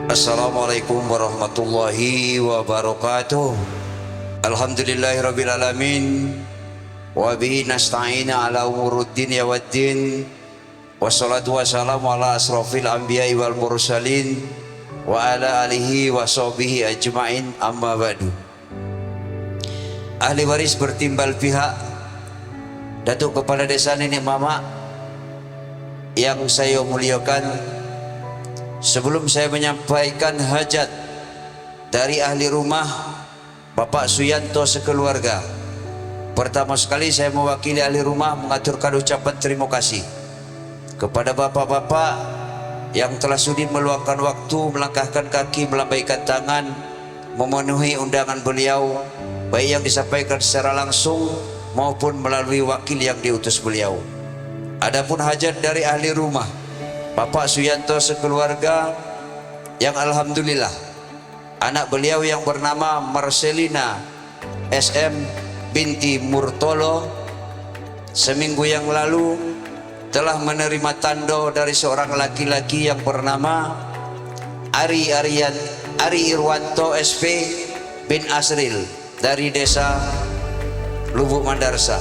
Assalamualaikum warahmatullahi wabarakatuh. Alhamdulillahirabbil alamin wa bihi nasta'in ala umuruddin ya waddin. Wassalatu wassalamu ala asrofil anbiya'i wal mursalin wa ala alihi wa sahbihi ajma'in, amma ba'du. Ahli waris bertimbal pihak, Datuk Kepala Desa Nenek Mama yang saya muliakan, sebelum saya menyampaikan hajat dari ahli rumah Bapak Suyanto sekeluarga, pertama sekali saya mewakili ahli rumah mengaturkan ucapan terima kasih kepada bapak-bapak yang telah sudi meluangkan waktu, melangkahkan kaki, melambaikan tangan, memenuhi undangan beliau, baik yang disampaikan secara langsung maupun melalui wakil yang diutus beliau. Adapun hajat dari ahli rumah Bapak Suyanto sekeluarga, yang alhamdulillah anak beliau yang bernama Marcelina SM binti Murtolo seminggu yang lalu telah menerima tando dari seorang laki-laki yang bernama Ari Irwanto SP bin Asril dari desa Lubuk Mandarsa,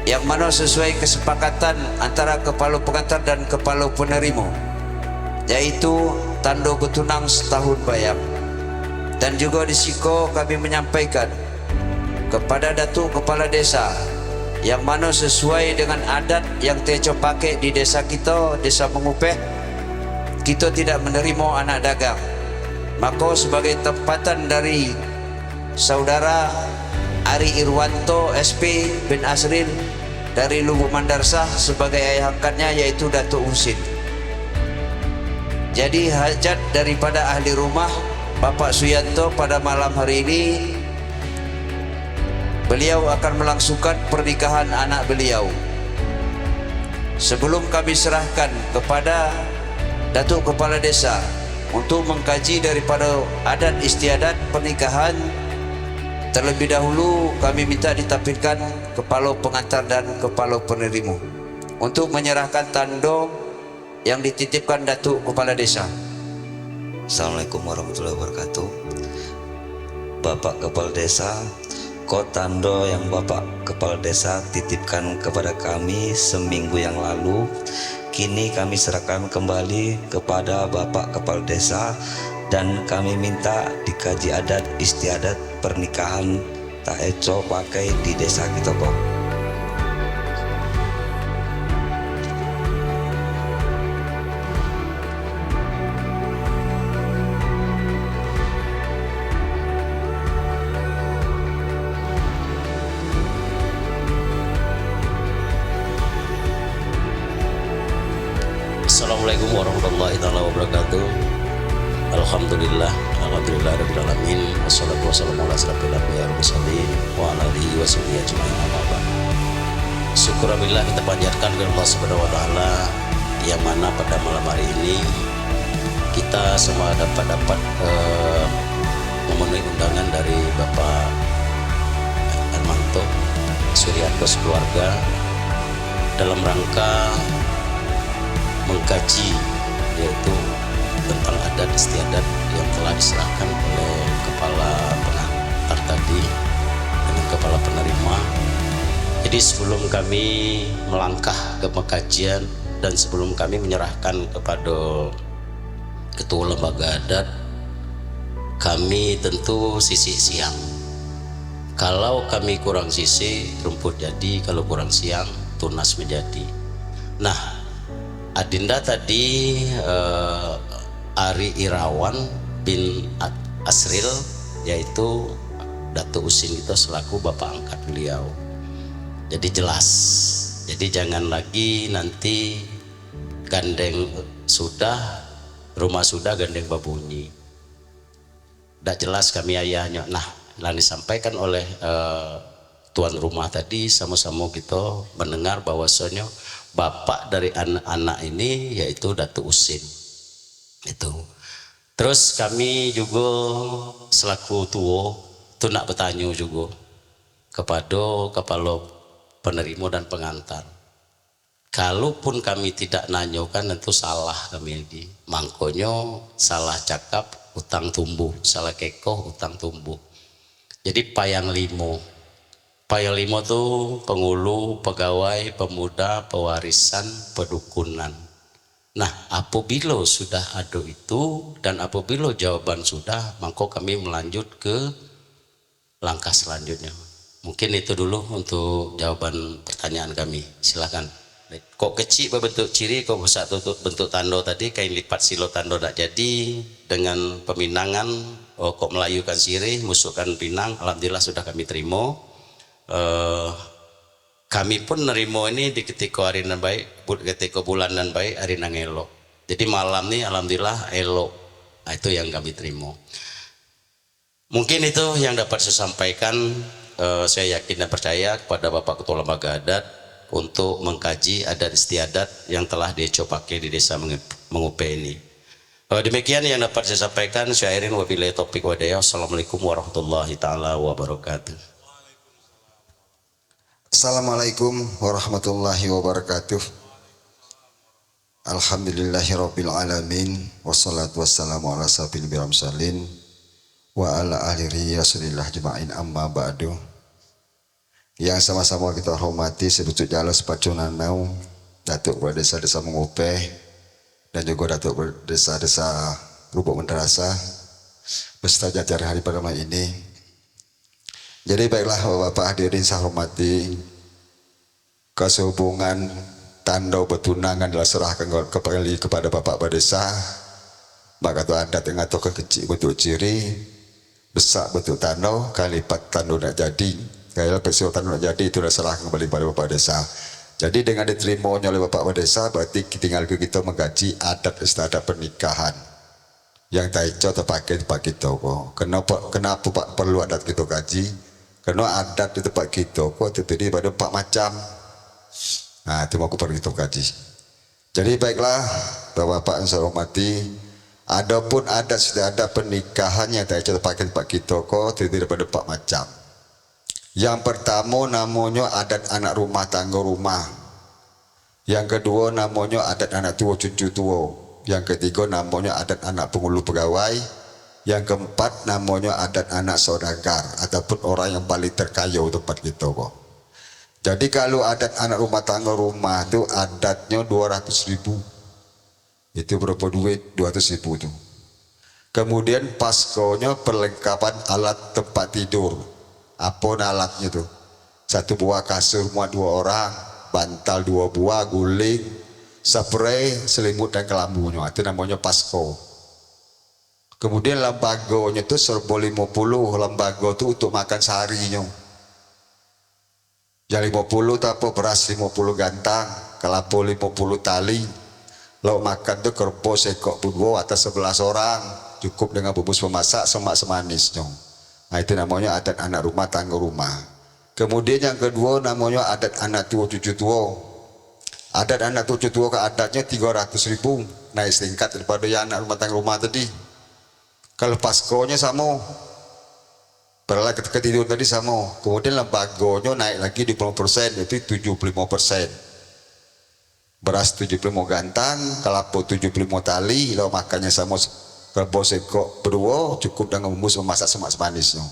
yang mana sesuai kesepakatan antara kepala pengantar dan kepala penerima, yaitu tando betunang setahun bayam. Dan juga di siko kami menyampaikan kepada Datuk Kepala Desa, yang mana sesuai dengan adat yang teco pakai di desa kita, desa Mengupeh, kita tidak menerima anak dagang. Maka sebagai tempatan dari saudara Ari Irwanto SP bin Asril dari Lubuk Mandarsah sebagai ayah angkatnya, yaitu Datuk Husin. Jadi hajat daripada ahli rumah Bapak Suyanto pada malam hari ini, beliau akan melangsungkan pernikahan anak beliau. Sebelum kami serahkan kepada Datuk Kepala Desa untuk mengkaji daripada adat istiadat pernikahan, terlebih dahulu kami minta ditampilkan kepala pengantar dan kepala penerima untuk menyerahkan tando yang dititipkan Datuk Kepala Desa. Assalamualaikum warahmatullahi wabarakatuh. Bapak Kepala Desa, tando yang Bapak Kepala Desa titipkan kepada kami seminggu yang lalu, kini kami serahkan kembali kepada Bapak Kepala Desa, dan kami minta dikaji adat istiadat pernikahan tak eco pakai di desa kita kok. Assalamualaikum warahmatullahi wabarakatuh. Alhamdulillahirabbil alamin, wassalatu wassalamu ala asyrofil anbiya'i wal mursalin wa ala alihi washabihi ajmain, amma ba'du. Syukurallah kita panjatkan kepada Allah Subhanahu wa taala, yang mana pada malam hari ini kita semua dapat memenuhi undangan dari Bapak Hermanto Suryanto sekeluarga dalam rangka mengkaji, yaitu tentang adat istiadat yang telah diserahkan oleh kepala pengantar tadi dengan kepala penerima. Jadi sebelum kami melangkah ke pengkajian dan sebelum kami menyerahkan kepada ketua lembaga adat, kami tentu sisih siang. Kalau kami kurang sisih, rumput jadi; kalau kurang siang, tunas menjadi. Nah, Adinda tadi Ari Irawan bin Asril, yaitu Datuk Husin itu selaku bapak angkat beliau. Jadi jelas, jadi jangan lagi nanti gandeng sudah, rumah sudah, gandeng babunyi. Tidak jelas kami ayahnya. Nah, yang disampaikan oleh tuan rumah tadi, sama-sama kita mendengar bahwasanya bapak dari anak-anak ini yaitu Datuk Husin itu. Terus kami juga selaku tua itu nak bertanya juga kepada kepala penerima dan pengantar. Kalaupun kami tidak nanyo kan tentu salah kami di mangkonyo salah cakap utang tumbuh, salah kekoh utang tumbuh. Jadi payang limo tuh pengulu, pegawai, pemuda, pewarisan, pedukunan. Nah apabila sudah ada itu dan apabila jawaban sudah, maka kami melanjut ke langkah selanjutnya. Mungkin itu dulu untuk jawaban pertanyaan kami, silakan. Kok kecil berbentuk ciri, kok besar bentuk tando tadi, kain lipat silo tando tak jadi dengan peminangan, kok melayukan sirih, musukkan pinang, alhamdulillah sudah kami terima. Kami pun nerimo ini di ketika hari nan baik, ketika bulan nan baik, hari nan elok. Jadi malam nih alhamdulillah elok. Nah, itu yang kami terima. Mungkin itu yang dapat saya sampaikan. Saya yakin dan percaya kepada Bapak Ketua Lembaga Adat untuk mengkaji adat istiadat yang telah dicopakai di desa Mengupe ini. Demikian yang dapat saya sampaikan. Saya akhirin wabillahi taufiq walhidayah. Assalamualaikum warahmatullahi taala wabarakatuh. Assalamualaikum warahmatullahi wabarakatuh. Alhamdulillahirabbil alamin wassalatu wassalamu ala sabil biramsalin wa ala alihi rasulillah jema'in amma ba'du. Yang sama-sama kita hormati sebutut jala sepacunan mau Datuk Kepala Desa Mengupe dan juga Datuk Kepala Desa Lubuk Menderasa beserta jajaran hari pada malam ini. Jadi baiklah Bapak hadirin saya hormati, kesehubungan tanda betunangan adalah serahkan kepada Bapak Kepala Desa. Maka tu adat yang ataukan kecil bentuk ciri, besar bentuk tanda, kalipat tanda nak jadi, kalau peristiwa tanda nak jadi itu dah serahkan kembali pada Bapak Desa. Jadi dengan diterimanya oleh Bapak Kepala Desa berarti tinggal kita mengkaji adat istiadat pernikahan yang taico terpakai tempat kita kok. Kenapa Pak perlu adat kita kaji? Karena adat di tempat kita kok terdiri pada 4 macam. Nah itu aku perlu kita kaji. Jadi baiklah Bapak-Bapak yang saya hormati, adapun adat istiadat pernikahan yang taico terpakai tempat kita kok terdiri pada 4 macam. Yang pertama namanya adat anak rumah tangga rumah. Yang kedua namanya adat anak tua cucu tua. Yang ketiga namanya adat anak pengulu pegawai. Yang keempat namanya adat anak saudagar ataupun orang yang paling terkaya tempat kita kok. Jadi kalau adat anak rumah tangga rumah itu adatnya 200.000. Itu berapa duit? 200.000 itu. Kemudian paskonya perlengkapan alat tempat tidur. Apa alatnya tuh? 1 buah kasur muat 2 orang, bantal 2 buah, guling, spray, selimut dan kelambunya. Itu namanya pasko. Kemudian lembaganya itu serba 50, lembaga itu untuk makan seharinya. Yang 50 itu apa? Beras 50 gantang, kelapa 50 tali. Lauk makan itu kerbau sekok budwo atas 11 orang, cukup dengan bubus memasak semak semanisnya. Nah itu namanya adat anak rumah tangga rumah. Kemudian yang kedua namanya adat anak tua cucu tua. Adat anak tua cucu tua ke adatnya 300.000, naik setingkat daripada yang anak rumah tangga rumah tadi. Kalau paskonya sama, peralatan ketika tidur tadi sama. Kemudian lembaganya naik lagi 20%, itu 75%. Beras 75 gantang, kelapa 75 tali, lalu makannya sama kerbau sekok berdua, cukup dengan bumbu memasak semak semanisnya.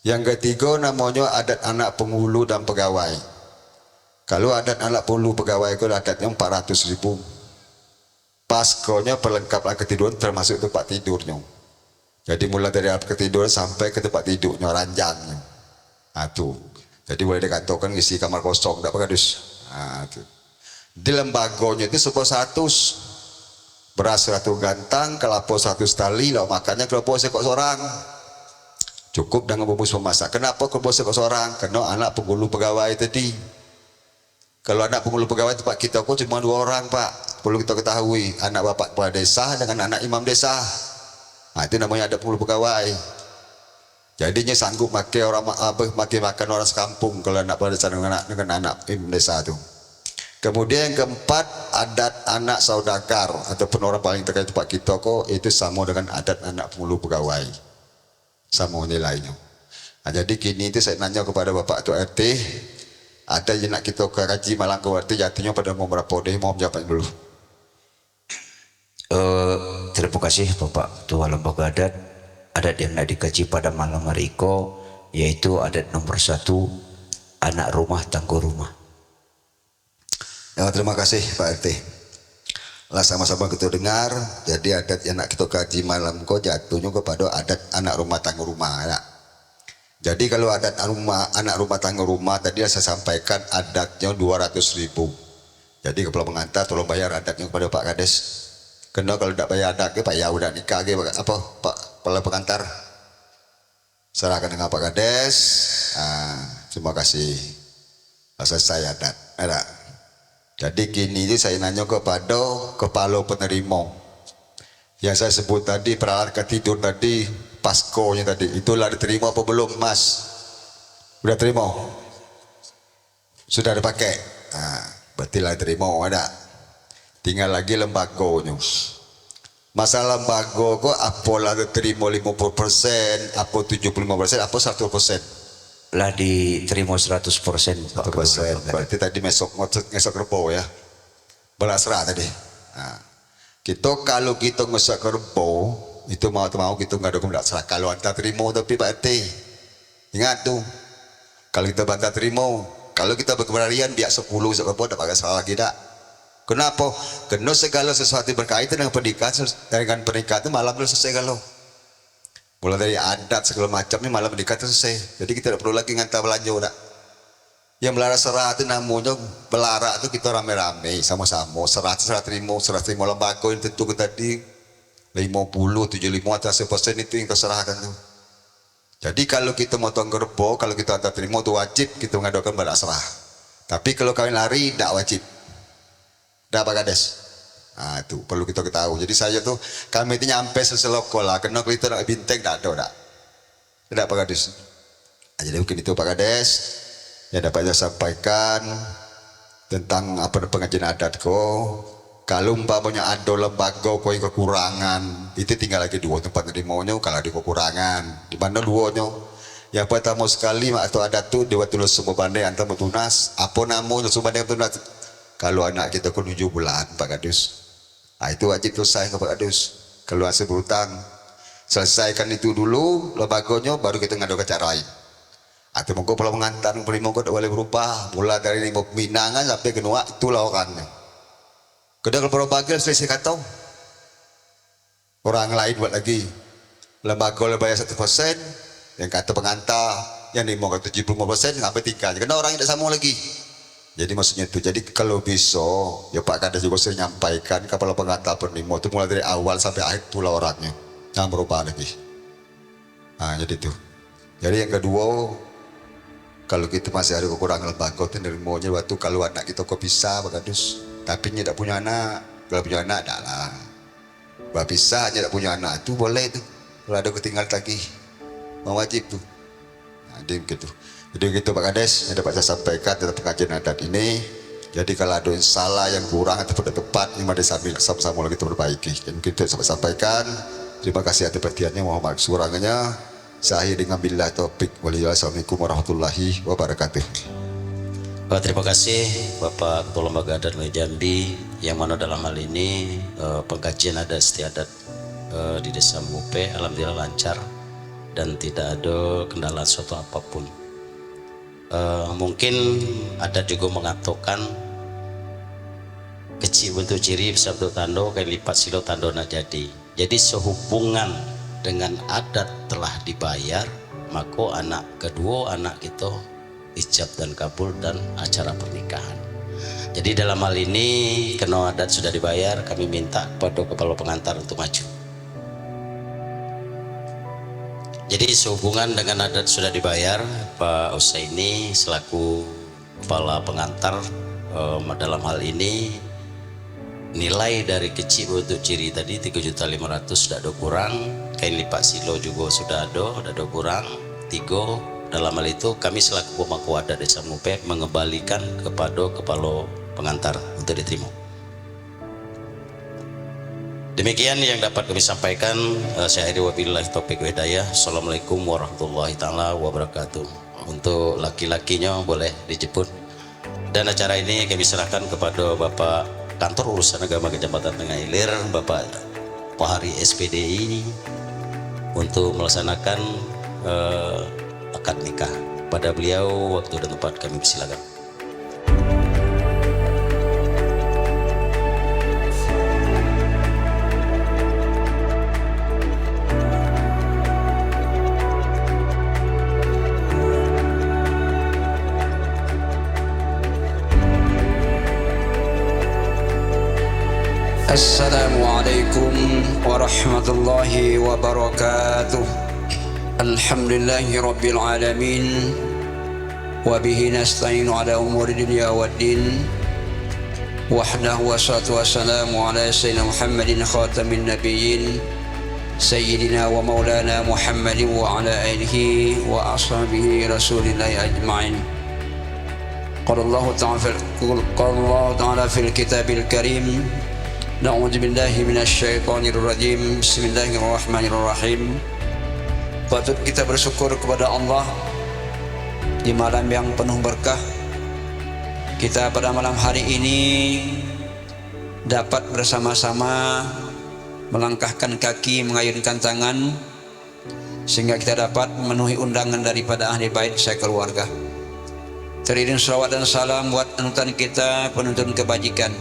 Yang ketiga namanya adat anak penghulu dan pegawai. Kalau adat anak penghulu pegawai itu adatnya 400.000. Paskonya perlengkapan ketiduran termasuk tempat tidurnya. Jadi mulai dari alat ketiduran sampai ke tempat tidurnya, ranjangnya. Nah tuh. Jadi boleh dikatakan isi kamar kosong, tak pakai dus. Nah tuh. Di lembaganya itu sebuah 100. Beras 100 gantang, kelapa 100 tali, lalu makannya kelapa sekok seorang. Cukup dengan bumbu memasak. Kenapa kelapa sekok seorang? Karena anak penghulu pegawai tadi. Kalau anak penghulu pegawai tempat kita kok cuma 2 orang Pak. Perlu kita ketahui, anak bapak kepala desa dengan anak imam desa. Nah itu namanya ada penghulu pegawai. Jadinya sanggup pakai orang makan orang sekampung kalau anak kepala desa dengan anak imam desa itu. Kemudian yang keempat adat anak saudagar ataupun orang paling terkait tempat kita kok itu sama dengan adat anak penghulu pegawai, sama nilainya. Nah, jadi kini itu saya nanya kepada Bapak Ketua RT, ada yang nak kita ke kaji malang ke waktu jatuhnya pada mau berapa deh, mau jawab dulu. Terima kasih Bapak Ketua Lembaga Adat yang nak dikaji pada malam hari ini, yaitu adat nomor 1, anak rumah tangguh rumah. Ya, terima kasih Pak RT. Lah sama-sama kita dengar, jadi adat yang nak kita kaji malam kau jatuhnya kepada adat anak rumah tangguh rumah ya. Jadi kalau adat anak rumah tangguh rumah tadi saya sampaikan adatnya 200.000. Jadi kepala pengantar tolong bayar adatnya kepada Pak Kades. Kena kalau tidak bayar adat ke Pak ya udah nikah ke apa Pak kepala pengantar. Serahkan dengan Pak Kades. Terima kasih. Selesai adat. Ada. Jadi kini itu saya nanya kepada kepala penerima. Yang saya sebut tadi peralatan tidur tadi, paskonya tadi, itulah diterima apa belum Mas? Sudah terima? Sudah dipakai? Berarti lah diterima ada. Tinggal lagi lembagonya. Masalah lembago kok apalah diterima 50%, apa 75%, apa 100%? Lah diterima 100% Pak. 100%. Berarti tadi ngesok rebo ya. Belasrah tadi. Kita kalau kita ngesok rebo itu mau kita nggak ada belasrah. Kalau anda terima tapi Pak RT ingat tuh. Kalau kita bantah terima, kalau kita berkeberanian biar 10 ngesok rebo tak pakai salah lagi tak. Kenapa? Karena segala sesuatu berkaitan dengan pernikahan itu malam belum selesai kalau. Mulai dari adat segala macam ini malam menikah itu selesai. Jadi kita tidak perlu lagi ngantar belanja udah. Yang belara serah itu namanya belara itu kita rame-rame sama-sama. Serah terima lembaga yang tentu tadi 50, 75 atau 100% itu yang terserahkan tuh. Jadi kalau kita motong gerbo, kalau kita antar terima itu wajib kita mengadakan belara serah. Tapi kalau kawin lari tidak wajib. Tidak Pak Kades. Itu perlu kita ketahui. Jadi saya tuh kami itu nyampe seseloko lah. Kena kita nak bintang tak ada. Tidak Pak Kades. Jadi mungkin itu Pak Kades yang dapat saya sampaikan tentang apa pengajian adat ko. Kalau umpamanya ada lembaga ko yang kekurangan, itu tinggal lagi 2 tempat nerimanya. Kalau ada kekurangan, di mana 2-nya? Yang pertama sekali atau adat tu dewa tulis semua bandai antar bertunas. Apa namanya semua bandai bertunas? Kalau anak kita ke 7 bulan Pak Kades. Itu wajib selesai ke Pak Kades. Kalau hasil berhutang, selesaikan itu dulu lembaganya, baru kita ngadu ke cara lain. Atau monggo pulau mengantar primo kok boleh berubah, mulai dari lima peminangan sampai ke nuak itulah orangnya. Kedua kalau bagel selesai kata orang lain buat lagi. Lembaga boleh bayar 1%, yang kata pengantar yang lima ke 75% sampai 3. Karena orang tidak sama lagi. Jadi maksudnya itu, jadi kalau bisa, ya Pak Kades juga sering nyampaikan kepala pengantar penerima itu mulai dari awal sampai akhir itulah orangnya, jangan berubah lagi. Jadi itu. Jadi yang kedua, kalau kita masih ada kekurangan lembaga itu nerimanya waktu kalau anak kita kok bisa Pak Kades, tapi tidak punya anak, kalau punya anak tak lah. Kalau bisa tidak punya anak itu boleh itu, kalau ada ketinggalan lagi, mau wajib tuh. Jadi begitu. Jadi gitu Pak Kades yang dapat saya sampaikan tentang pengajian adat ini. Jadi kalau ada yang salah, yang kurang atau tidak tepat, ini mari sama-sama kita perbaiki. Dan kita sampai sampaikan. Terima kasih atas perhatiannya. Mohon maaf kurangnya. Saya dengan billah taufik walhidayah. Assalamualaikum warahmatullahi wabarakatuh. Terima kasih Bapak Ketua Lembaga Adat Jambi, yang mana dalam hal ini pengkajian adat istiadat di Desa Mupe alhamdulillah lancar dan tidak ada kendala suatu apapun. Mungkin ada juga mengatakan kecil bentuk ciri bisa bentuk tando kayak lipat silo tando nak jadi. Jadi sehubungan dengan adat telah dibayar, maka anak kedua anak kita ijab dan kabul dan acara pernikahan. Jadi dalam hal ini karena adat sudah dibayar, kami minta kepada kepala pengantar untuk maju. Jadi sehubungan dengan adat sudah dibayar, Pak Usaini selaku kepala pengantar dalam hal ini nilai dari kecil untuk ciri tadi 3.500.000 sudah ada kurang, kain lipat silo juga sudah ada kurang 3. Dalam hal itu kami selaku pemangku adat Desa Mupe mengembalikan kepada kepala pengantar untuk diterima. Demikian yang dapat kami sampaikan. Saya akhiri wabillahi taufiq wal hidayah. Assalamualaikum warahmatullahi taala wabarakatuh. Untuk laki-lakinya boleh dijemput. Dan acara ini kami serahkan kepada Bapak Kantor Urusan Agama Kecamatan Tengah Ilir, Bapak Pahari SPDI, untuk melaksanakan akad nikah. Pada beliau waktu dan tempat kami persilakan. Assalamualaikum warahmatullahi wabarakatuh. Alhamdulillahi rabbil alamin. Wabihi nasta'inu ala umuri dunya waddin. Wahdahu wassalatu wassalamu ala sayyidina Muhammadin khatamin nabiyyin. Sayyidina wa maulana Muhammadin wa ala alihi wa ashabihi rasulillahi ajma'in. Qala Allah ta'ala fil kitabil karim. Na'udzu billahi minasyaitonir rajim. Bismillahirrahmanirrahim. Patut kita bersyukur kepada Allah di malam yang penuh berkah. Kita pada malam hari ini dapat bersama-sama melangkahkan kaki, mengayunkan tangan, sehingga kita dapat memenuhi undangan daripada ahli bait sekeluarga. Teriring salawat dan salam buat panutan kita, penuntun kebajikan,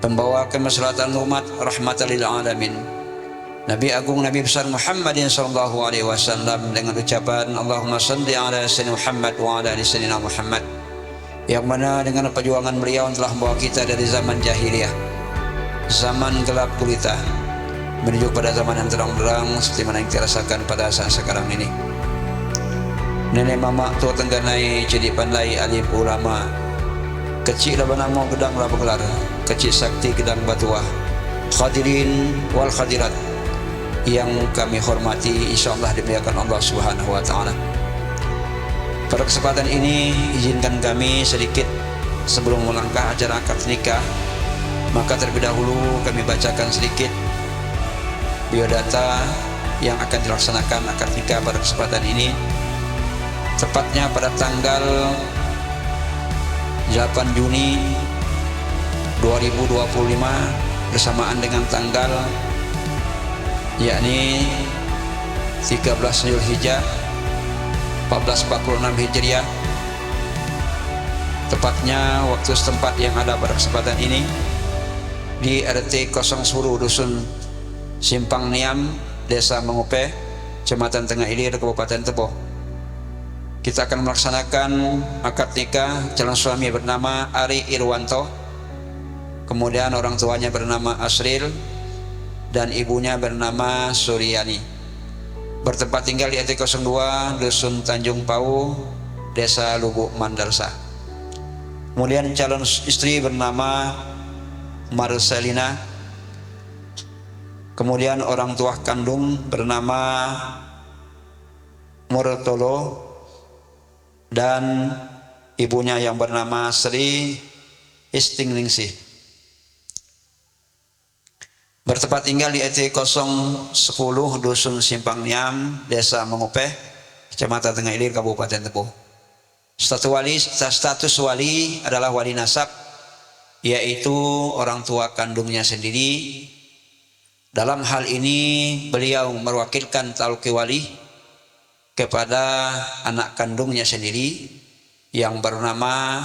pembawa kemaslahatan umat, rahmatan lil alamin, Nabi Agung Nabi besar Muhammadin sallallahu alaihi wasallam, dengan ucapan Allahumma shalli ala sayyidina Muhammad wa ala ali sayyidina Muhammad, yang mana dengan perjuangan beliau telah membawa kita dari zaman jahiliyah, zaman gelap gulita, menuju pada zaman yang terang-terang seperti mana yang kita rasakan pada saat sekarang ini. Nenek mama tua tengganai jadi pandai alim ulama, kecil lah benang gedang lah bergelar, kecil sakti gedang batuah, khadirin wal khadirat yang kami hormati, insyaallah dimuliakan Allah Subhanahu wa taala. Pada kesempatan ini izinkan kami sedikit sebelum melangkah acara akad nikah, maka terlebih dahulu kami bacakan sedikit biodata yang akan dilaksanakan akad nikah pada kesempatan ini, tepatnya pada tanggal 8 Juni 2025 bersamaan dengan tanggal yakni 13 Zulhijjah 1446 Hijriah, tepatnya waktu setempat yang ada pada kesempatan ini di RT 010 Dusun Simpang Niam, Desa Mengupe, Kecamatan Tengah Ilir, Kabupaten Tebo. Kita akan melaksanakan akad nikah. Calon suami bernama Ari Irwanto, kemudian orang tuanya bernama Asril, dan ibunya bernama Suryani. Bertempat tinggal di RT 02 Dusun Tanjung Pau, Desa Lubuk Mandarsa. Kemudian calon istri bernama Marcelina, kemudian orang tua kandung bernama Murtolo, dan ibunya yang bernama Sri Istingningsih. Bertempat tinggal di RT 010 Dusun Simpang Niam, Desa Mengupe, Kecamatan Tengah Ilir, Kabupaten Tebo. Status wali adalah wali nasab, yaitu orang tua kandungnya sendiri. Dalam hal ini beliau mewakilkan talqi wali kepada anak kandungnya sendiri yang bernama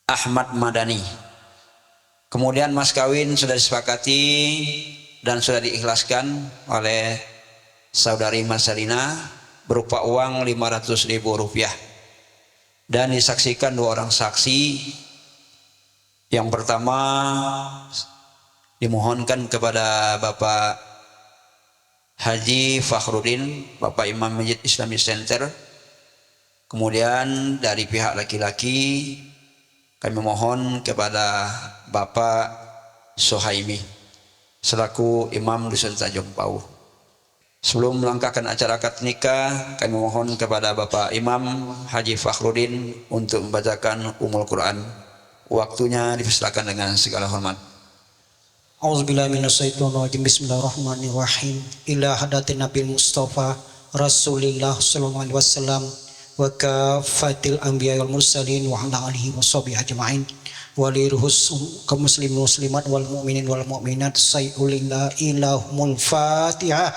Ahmad Madani. Kemudian mas kawin sudah disepakati dan sudah diikhlaskan oleh saudari Marcelina berupa uang Rp500.000 dan disaksikan 2 orang saksi. Yang pertama dimohonkan kepada Bapak Haji Fakhrudin, Bapak Imam Masjid Islamic Center. Kemudian dari pihak laki-laki kami mohon kepada Bapak Sohaimi selaku Imam Dusun Tanjung Pau. Sebelum melangkahkan acara akad nikah, kami mohon kepada Bapak Imam Haji Fakhrudin untuk membacakan Ummul Quran. Waktunya dipersilakan dengan segala hormat. Auzubillahi minasyaitonirrajim. Bismillahirrahmanirrahim. Ila hadatin Nabi Mustafa Rasulillah sallallahu alaihi wasallam وكافة الأنبياء والمرسلين وعلى آله وصحبه أجمعين وللرهus kaum muslimin muslimat wal mu'minin wal mu'minat sayyulillah ilahumul fatihah.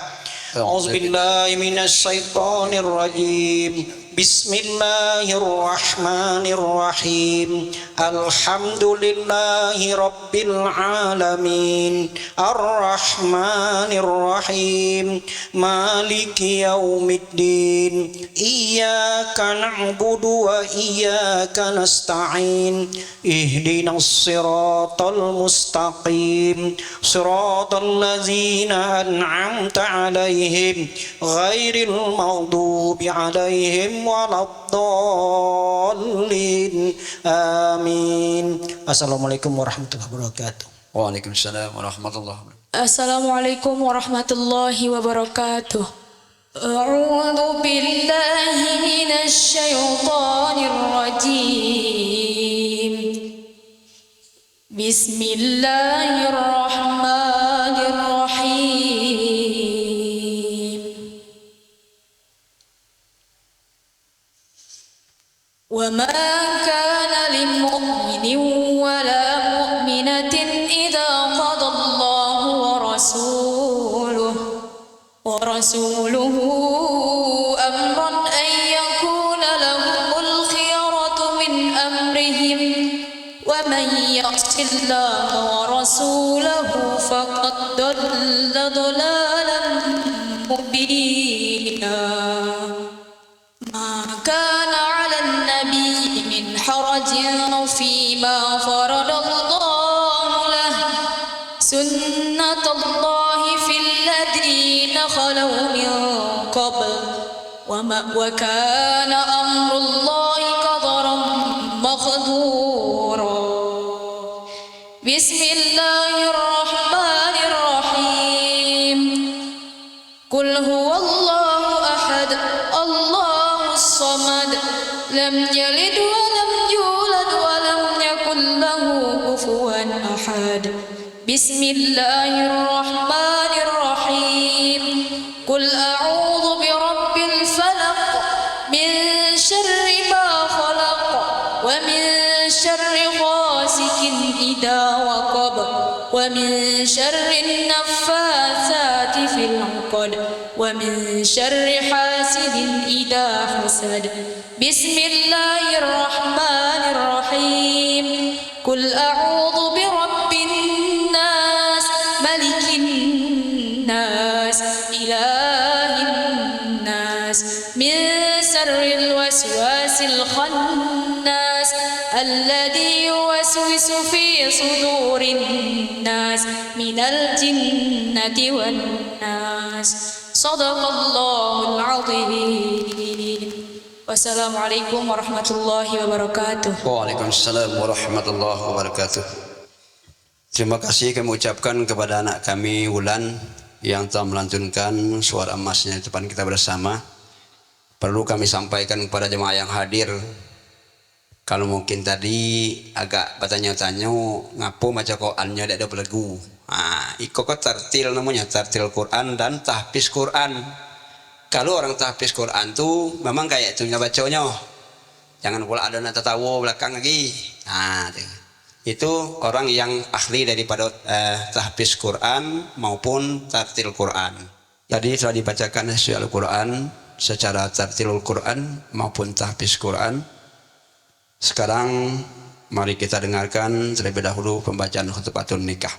A'udzubillahi minasyaitonir rajim. Bismillahirrahmanirrahim. Alhamdulillahi rabbil alamin. Arrahmanirrahim. Maliki yaumiddin. Iyyaka na'budu wa iyyaka nasta'in. Ihdinas siratal mustaqim. Siratal ladzina an'amta 'alaihim ghairil maghdubi 'alaihim waladdallin. Amin. Assalamualaikum warahmatullahi wabarakatuh. Waalaikumsalam warahmatullahi wabarakatuh. Assalamualaikum warahmatullahi wabarakatuh. A'udzu billahi minasy syaithanir rajim. Bismillahirrahmanirrahim. Wa ma kana lil mu'minin wa la mu'minatin idza qada Allahu wa rasuluhu amran an yakuna lahumul khiyaratu min amrihim wa man ya'si Allaha wa rasulahu faqad dalla dalalan mubina. Ma kana 'alan nabiyyi min harajin fima faradallahu lahu sunnatullahi fil ladzina khalaw min qabl wa kana amrullahi qadaran maqdura. Bismillahirrahmanirrahim. Qul huwallahu ahad, Allahus samad, lam yalid wa lam yulad wa lam yakul lahu kufuwan ahad. Bismillahirrahmanirrahim. Qul a'udzu birabbil falaq min syarri ma khalaq wa min syarri ghasikin idza waqab wa min syarri naffatsati fil 'uqad wa min syarri hasidin idza hasad. Bismillahirrahmanirrahim. Qul a'udzu birabbin nas malikin nas ilahin nas min syarril waswasil khannas alladzi yuwaswisu fi sudurin nas minal jinnati wan nas. Shadaqallahul azim. Wassalamualaikum warahmatullahi wabarakatuh. Waalaikumsalam warahmatullahi wabarakatuh. Terima kasih kami ucapkan kepada anak kami Wulan yang telah melantunkan suara emasnya di depan kita bersama. Perlu kami sampaikan kepada jemaah yang hadir, kalau mungkin tadi agak bertanya-tanya ngapo maca Qur'annya tidak ada belegu. Iko tartil namanya, tartil Quran dan tahfiz Quran. Kalau orang tahfiz Quran tuh memang kayak itu bacanya. Jangan pula ada nata tawo belakang lagi. Itu orang yang ahli daripada tahfiz Quran maupun tartil Quran. Tadi telah dibacakan surah Al-Quran secara tartilul Quran maupun tahfiz Quran. Sekarang mari kita dengarkan terlebih dahulu pembacaan khutbatul nikah.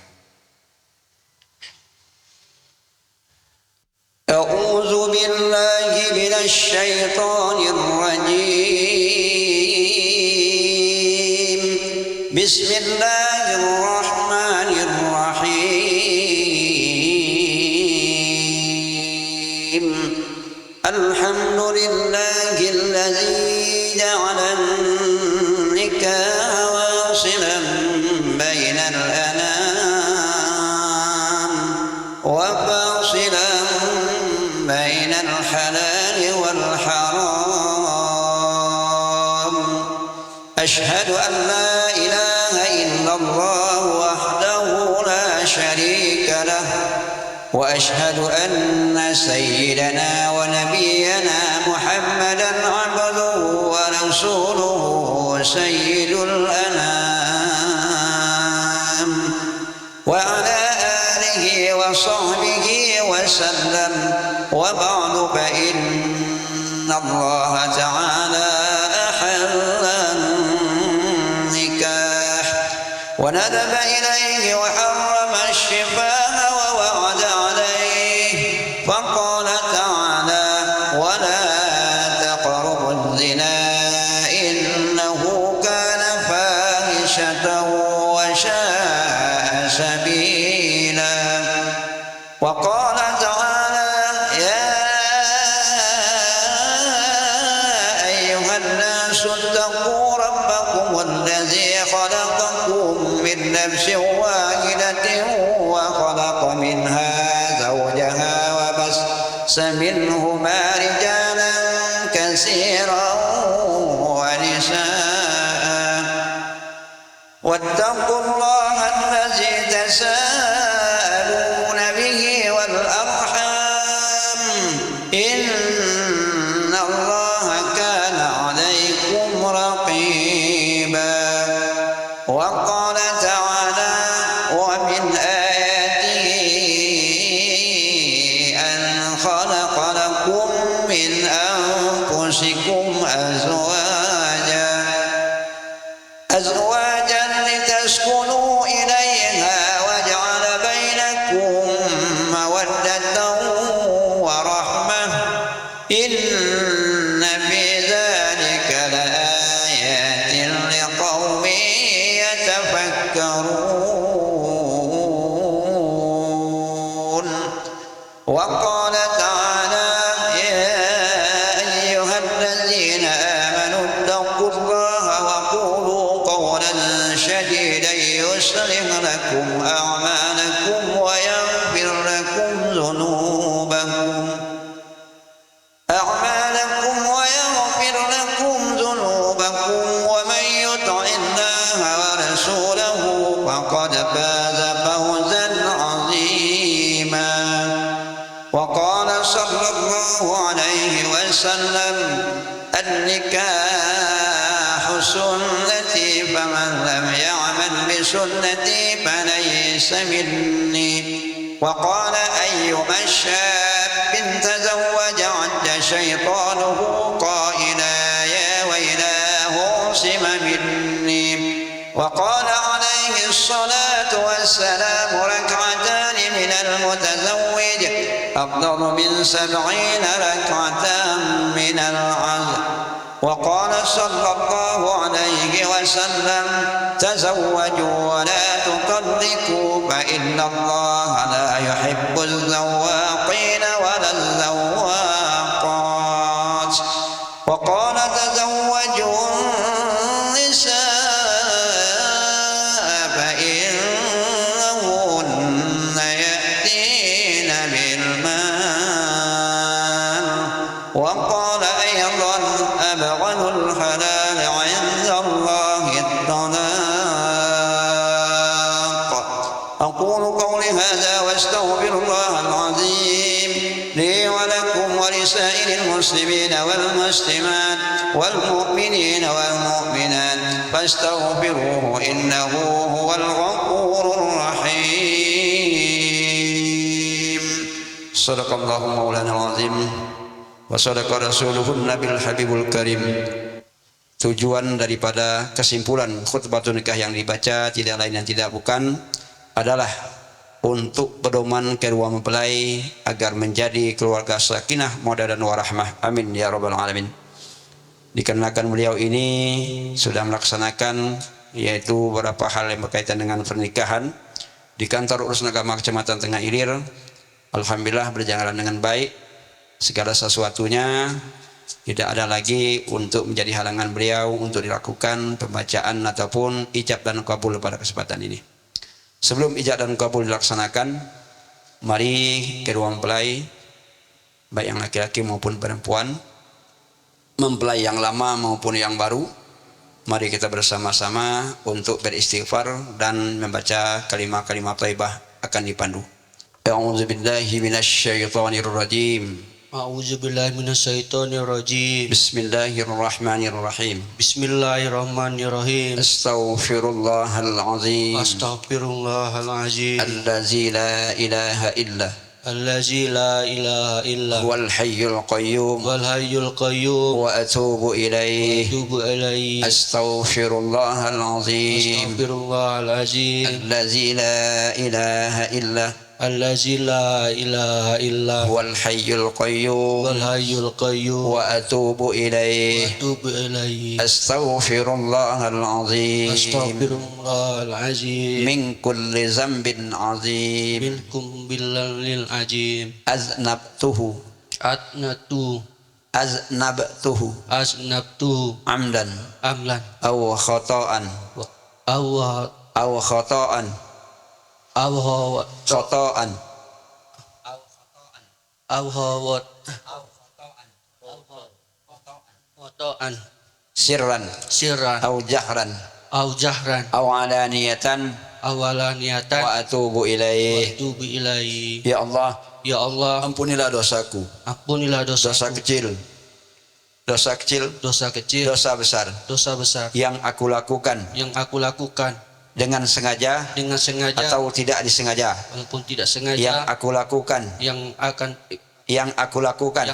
A'udzu billahi minasy syaithanir rajim. Bismillahirrahmanirrahim. Alhamdulillahilladzi ja'ala an-nikaha wasilan bainal anam wa fasilan bainal halal wal haram. Ashhadu an la ilaha illallah wahdahu la syarika lah wa ashhadu anna sayyidana wa nabiyyana Muhammadan abduhu ورسوله سيد الأنام وعلى آله وصحبه وسلم. وبعد فإن الله تعالى أحل النكاح وندب إليه وحرم الشباه ووعد عليه فقال تعالى ولا تقربوا الزنا إنه كان فاحشة وساء سبيلا. وقال تعالى يا أيها الناس اتقوا ربكم الذي خلقكم من نفس واحدة وخلق منها زوجها وبث منهما رجالا كثيرا ونساء واتقوا الله الذي تساءلون به والأرحام إن الله كان عليكم رقيبا. وقال تعالى ومن آياته أن خلق لكم من أنفسكم أزواجا لتسكنوا إليها وجعل بينكم مودة ورحمة إن في ذلك لآيات لقوم يتفكرون. وقال تعالى يا أيها الذين آمنوا اتقوا الله وقولوا قولا سديدا يصلح لكم أعمالكم ويغفر لكم ذنوبكم ومن يطع الله ورسوله فقد فاز فوزا عظيما. وقال صلى الله عليه وسلم النكاح سنتي فمن لم يعمل بسنتي فليس مني. وقال أيما شاب تزوج عد شيطانه قائلا يا ويلاه عصم مني. وقال عليه الصلاة والسلام ركعتان من المتزوج أفضل من 70 ركعة من العصر. وقال صلى الله عليه وسلم تزوجوا ولا تطلقوا فإن الله لا يحب الذواقين ولا اللواقات. وقال تزوجوا النساء فإنهن يأتين بالمال. وقال أيضا أبغض الحلال عند الله الطلاق. أقول قولي هذا واستغفر الله العظيم لي ولكم ولسائر المسلمين والمسلمات والمؤمنين والمؤمنات فاستغفروه إنه هو الغفور الرحيم. صدق الله مولانا العظيم وصدق رسوله النبي الحبيب الكريم. Tujuan daripada kesimpulan khutbatun nikah yang dibaca tidak lain dan tidak bukan adalah untuk pedoman kedua mempelai agar menjadi keluarga sakinah, mawaddah dan warahmah. Amin ya rabbal alamin. Dikarenakan beliau ini sudah melaksanakan yaitu beberapa hal yang berkaitan dengan pernikahan di kantor urusan agama Kecamatan Tengah Ilir, alhamdulillah berjalan dengan baik. Segala sesuatunya tidak ada lagi untuk menjadi halangan beliau untuk dilakukan pembacaan ataupun ijab dan kabul pada kesempatan ini. Sebelum ijab dan kabul dilaksanakan, mari kedua mempelai, baik yang laki-laki maupun perempuan, mempelai yang lama maupun yang baru, mari kita bersama-sama untuk beristighfar dan membaca kalimat-kalimat thayyibah akan dipandu. A'udzu billahi minasyaitonir rajim. A'udzubillahi minasyaitonirrajim. Bismillahirrahmanirrahim. Bismillahirrahmanirrahim. Astaghfirullahal azim. Astaghfirullahalazim. Allazi la ilaha illa Allazi la ilaha illa huwal hayyul qayyum wal hayyul qayyum wa atubu ilaih. tubu ilaihi. Astaghfirullahal azim. Astaghfirullahalazim. Allazi la ilaha illa Allazi la ilaha illa huwal hayyul qayyum wal hayyul qayyum wa atubu ilaih. tubu ilaihi. Astaghfirullahal azim. Astaghfirullahalazim. Min kulli zambin azim. Minkum billahil azim. Aznabtuhu aznabtuhu Aznabtu amdan amlan aw khata'an aw khata'an awhawat khata'an awhawat Kotoan sirran sirran aw jahran aw jahran aw alaniyatan awalaniatan wa atubu ilaih. tubu ilaihi. Ya Allah, Ya Allah, ampunilah dosaku, ampunilah dosa dosa kecil, dosa kecil, dosa kecil, dosa besar dosa besar yang aku lakukan yang aku lakukan dengan sengaja dengan sengaja atau tidak disengaja, walaupun tidak yang sengaja, aku lakukan yang aku lakukan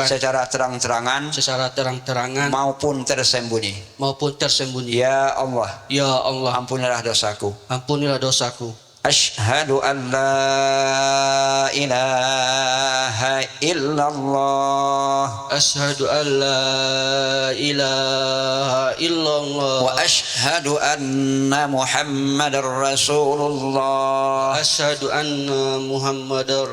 secara terang-terangan secara terang-terangan maupun tersembunyi. maupun tersembunyi. Ya Allah, Ya Allah, ampunilah dosaku. ampunilah dosaku. Asyhadu an la ilaha illallah Asyhadu an la ilaha illallah wa asyhadu anna Muhammadar Rasulullah. asyhadu anna Muhammadar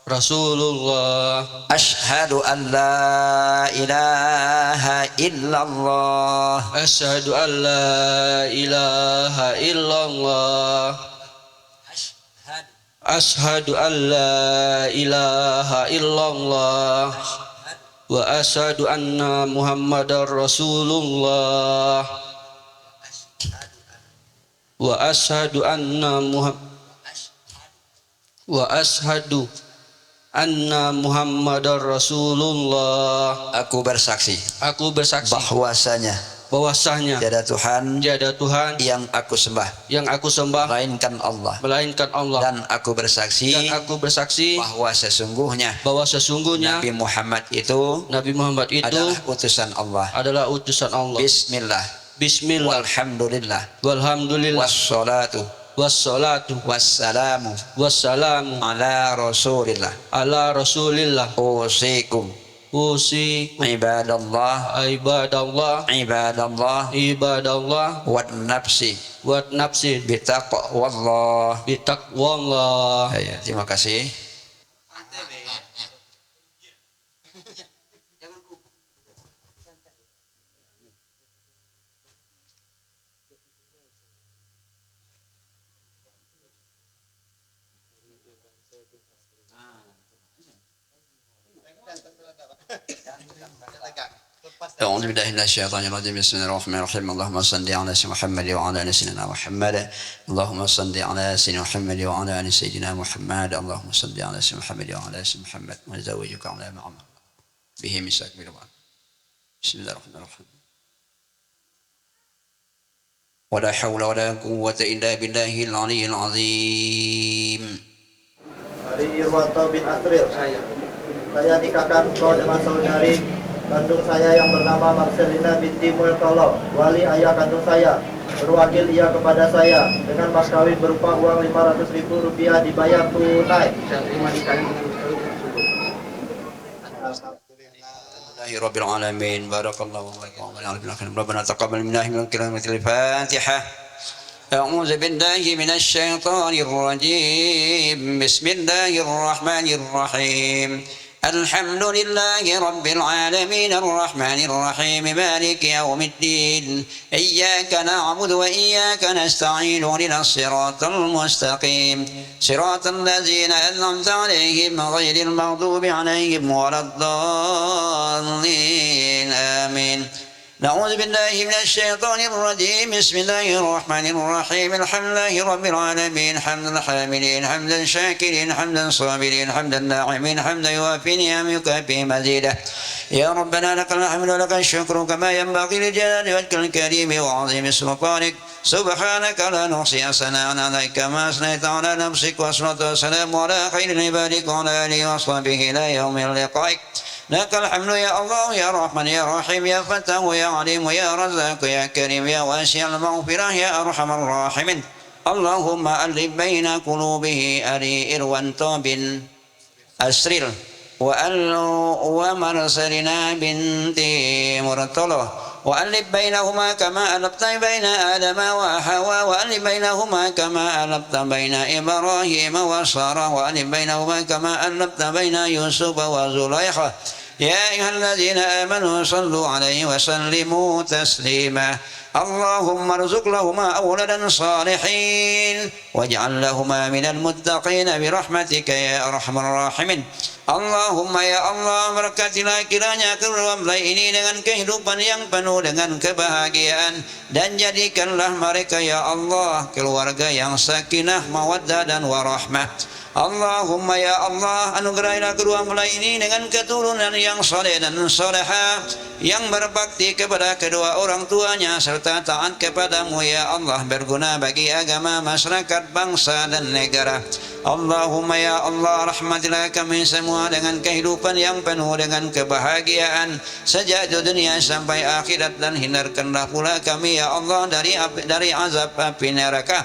Rasulullah. Asyhadu an la ilaha illallah Asyhadu an la ilaha illallah. Asyhadu an la ilaha illallah wa asyhadu anna Muhammadar Rasulullah. Wa asyhadu anna Muhammadar Rasulullah. Aku bersaksi Aku bersaksi bahwasanya tiada Tuhan tiada Tuhan yang aku sembah yang aku sembah melainkan Allah, melainkan Allah, dan aku bersaksi bahwa sesungguhnya Nabi Muhammad itu Muhammad itu adalah utusan Allah. adalah utusan Allah. Bismillah Bismillah walhamdulillah walhamdulillah wassalatu wassalatu wassalamu wassalamu ala rasulillah. ala Rasulillah. Usikum Usi ibadallah ibadallah ibadallah wa nafsi wa nafsi bitaqwallah. bitaqwallah. Ya, terima kasih. أعوذ بالله من الشيطان الرجيم. بسم الله الرحمن الرحيم. اللهم صل على سيدنا محمد وعلى آل سيدنا محمد. اللهم صل على سيدنا محمد وعلى آل سيدنا محمد. اللهم صل على سيدنا محمد وعلى آل سيدنا محمد. ونزوجك على محمد به مساك بالوعد. بسم الله الرحمن الرحيم. ولا حول ولا قوة إلا بالله العلي العظيم. Dari Irwanto bin Asril. Saya nikahkan engkau dengan saudari kandung saya yang bernama Marcelina binti Multolo, wali ayah kandung saya. Berwakil ia kepada saya dengan mas kawin berupa uang 500.000 rupiah dibayar tunai. Rabbil alamin. Barakallahu fiikum. Rabbana taqabbal minna innaka antal Fatihah. أعوذ بالله من الشيطان الرجيم. بسم الله الرحمن الرحيم. الحمد لله رب العالمين الرحمن الرحيم مالك يوم الدين. إياك نعبد وإياك نستعين اهدنا الصراط المستقيم صراط الذين أنعمت عليهم غير المغضوب عليهم ولا الضالين آمين. نعوذ بالله من الشيطان الرجيم بسم الله الرحمن الرحيم الحمد لله رب العالمين حمد الحامدين حمدا شاكرين حمدا صابرين حمدا ناعمين حمدا يوافي نعمك يكافئ مزيده يا ربنا لك الحمد ولك الشكر كما ينبغي لجلال وجهك الكريم وعظيم سلطانك سبحانك لا نحصي ثناء عليك كما اثنيت على نفسك والصلاه والسلام على خير عبادك وعلى اله وصحبه الى يوم لقائك لك الحمد يا الله يا رحمن يا رحيم يا فتاه يا عليم يا رزاق يا كريم يا واسع المغفرة يا أرحم الراحمين اللهم ألف بين قلوبه أري إروان طابن أسرل ومرسلنا بنت مرتلة وألف بينهما كما ألفت بين آدم وحواء وألف بينهما كما ألفت بين إبراهيم وسارة وألف بينهما كما ألفت بين يوسف وزليخة يا أيها الذين آمنوا صلوا عليه وسلموا تسليما اللهم ارزق لهما أولدا صالحين واجعل لهما من المتقين برحمتك يا أرحم الراحمين Allahumma ya Allah berkatilah kiranya kedua mempelai ini dengan kehidupan yang penuh dengan kebahagiaan dan jadikanlah mereka ya Allah keluarga yang sakinah mawaddah dan warahmah. Allahumma ya Allah anugerahilah kedua mempelai ini dengan keturunan yang saleh dan salehah yang berbakti kepada kedua orang tuanya serta taat kepadamu ya Allah berguna bagi agama masyarakat bangsa dan negara. Allahumma ya Allah rahmatilah kami semua dengan kehidupan yang penuh dengan kebahagiaan sejak dunia sampai akhirat dan hindarkanlah pula kami ya Allah dari azab api neraka.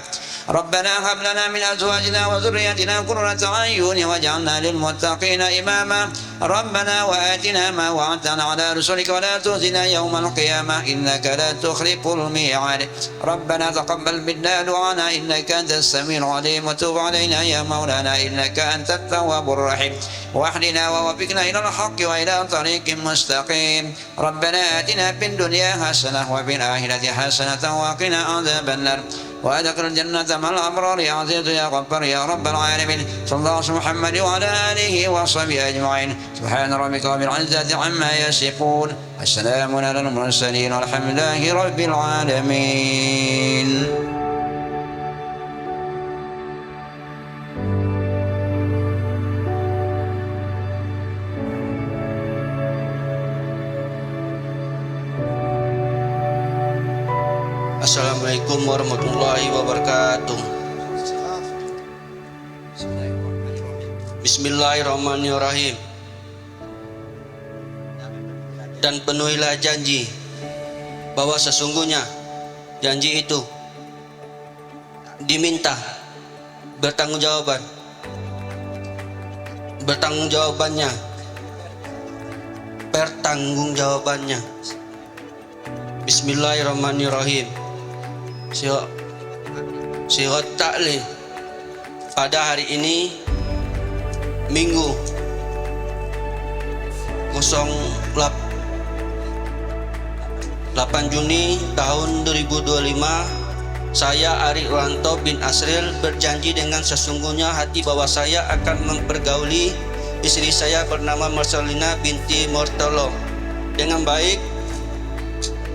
Rabbana hab lana min azwajina wa dhurriyyatina qurrata a'yun waj'alna lil muttaqina imama. Rabbana wa atina ma wa'adtana ala rusulika wa la tukhzina yawmal qiyamah innaka la tukhliful mi'ad. Rabbana taqabbal minna du'ana innaka antas samiul 'alim wa tub 'alaina ya مولانا إنك أنت التواب الرحيم واهدنا ووفقنا إلى الحق وإلى طريق مستقيم ربنا آتنا في الدنيا حسنة وفي الآخرة حسنة وقنا عذاب النار وأدخل الجنة مع الأبرار يا عزيز يا غفار يا رب العالمين صلى الله على محمد وعلى آله وصحبه أجمعين سبحان ربك رب العزة عما يصفون والسلام على المرسلين والحمد لله رب العالمين. Assalamualaikum warahmatullahi wabarakatuh. Bismillahirrahmanirrahim. Dan penuhilah janji bahwa sesungguhnya janji itu diminta pertanggungjawabannya. Bismillahirrahmanirrahim. Sirat Ta'lim pada hari ini Minggu 8 Juni tahun 2025 saya Ari Ranto bin Asril berjanji dengan sesungguhnya hati bahwa saya akan mempergauli istri saya bernama Marcelina binti Mortolo dengan baik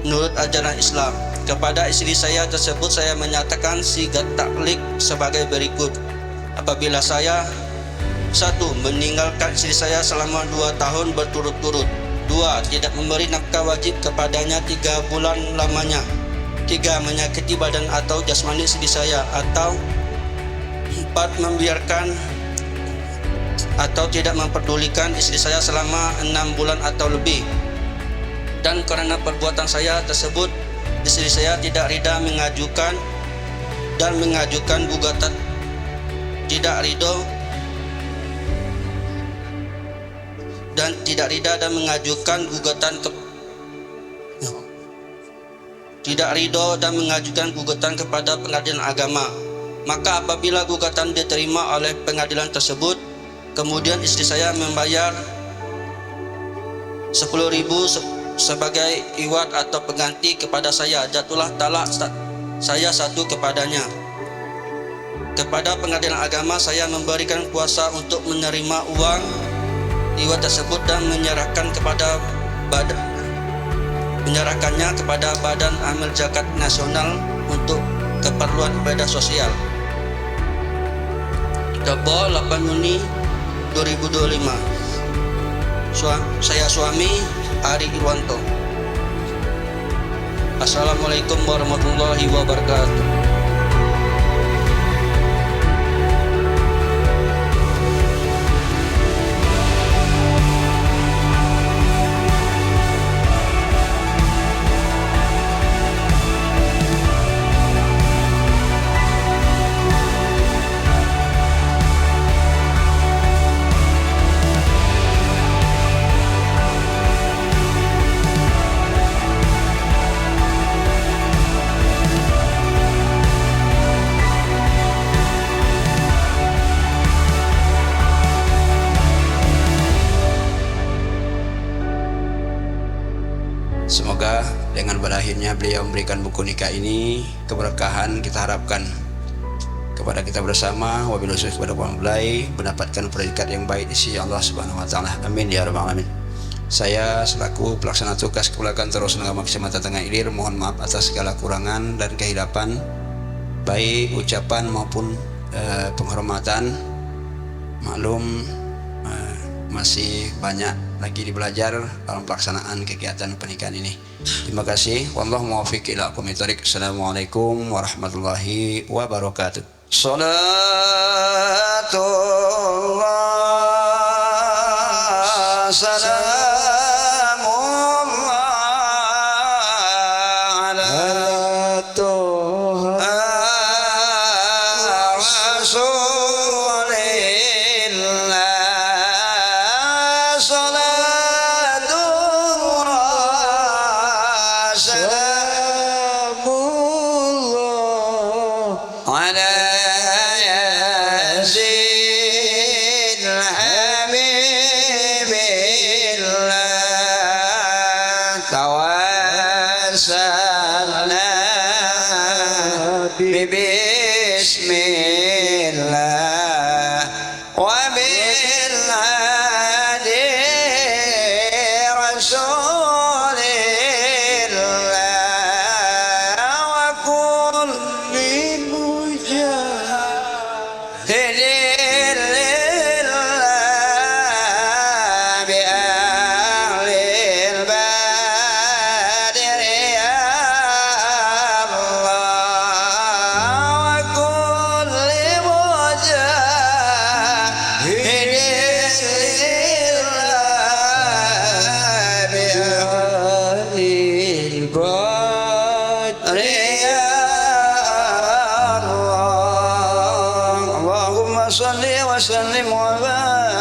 menurut ajaran Islam. Kepada istri saya tersebut saya menyatakan sigat taklik sebagai berikut. Apabila saya 1. Meninggalkan istri saya selama 2 tahun berturut-turut. 2. Tidak memberi nafkah wajib kepadanya 3 bulan lamanya. 3. Menyakiti badan atau jasmani istri saya. Atau 4. Membiarkan atau tidak memperdulikan istri saya selama 6 bulan atau lebih. Dan karena perbuatan saya tersebut istri saya tidak rida mengajukan gugatan kepada pengadilan agama. Maka apabila gugatan diterima oleh pengadilan tersebut, kemudian istri saya membayar 10.000 sebagai iwat atau pengganti kepada saya, jatuhlah talak saya 1 kepadanya. Kepada pengadilan agama saya memberikan kuasa untuk menerima uang iwat tersebut dan menyerahkan kepada menyerahkannya kepada Badan Amil Zakat Nasional untuk keperluan ibadah sosial. Tebo 8 Juni 2025. Saya suami Ari Irwanto. Assalamualaikum warahmatullahi wabarakatuh. Semoga dengan berakhirnya beliau memberikan buku nikah ini, keberkahan kita harapkan kepada kita bersama, wabillahi taufiq kepada Muhammad, mendapatkan predikat yang baik di sisi Allah Subhanahu wa taala. Amin ya rabbal alamin. Saya selaku pelaksana tugas Kepala Kantor Agama Kecamatan Tengah Ilir mohon maaf atas segala kurangan dan kehilapan, baik ucapan maupun penghormatan. Maklum masih banyak lagi belajar dalam pelaksanaan kegiatan pernikahan ini. Terima kasih. Wallahu muwaffiq ila aqwamit thoriq. Assalamualaikum warahmatullahi wabarakatuh. Salatullah salamullah ala Tuhan Bismillah wa bil hadi rasulillah wa kulli mujahidin lillah bi ahlil badir ya Allahumma salli wa sallim wa barik